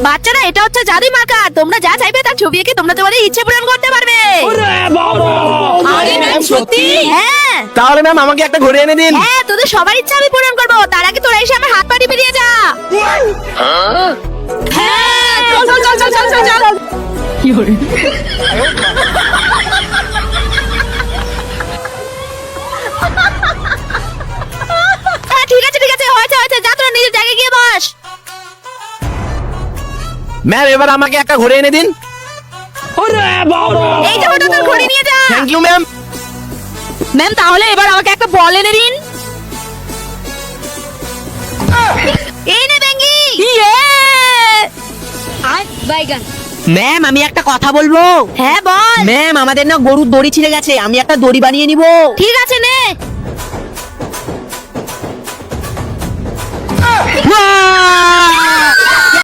বাচ্চারা, এটা হচ্ছে জাদুই মার্কার। তোমরা যা চাইবে তার ছবি এঁকে তোমরা তোমাদের ইচ্ছে পূরণ করতে পারবে। আরে ম্যাম, সত্যি? হ্যাঁ। তাহলে ম্যাম আমাকে একটা ঘড়ি এনে দিন। হ্যাঁ, তোদের সবার ইচ্ছা আমি পূরণ করবো। তার আগে তোরা এসে আমার হাত পা টিপে দিয়ে যা। হ্যাঁ, চল চল চল চল চল চল। হ্যাঁ, ঠিক আছে ঠিক আছে, হয়েছে হয়েছে। যা তোরা নিজের জায়গায় গিয়ে বস। ম্যাম এবার আমাকে একটা ঘড়ি এনে দিন। এই যে ওটা, তোর ঘড়ি নিয়ে যা। Thank you ma'am. ম্যাম, তাহলে এবার আমাকে একটা বল এনে দিন। এই নে বেঙ্গি। ম্যাম আমি একটা কথা বলবো। হ্যাঁ বল। ম্যাম আমাদের না গরুর দড়ি ছিঁড়ে গেছে, আমি একটা দড়ি বানিয়ে নিব। ঠিক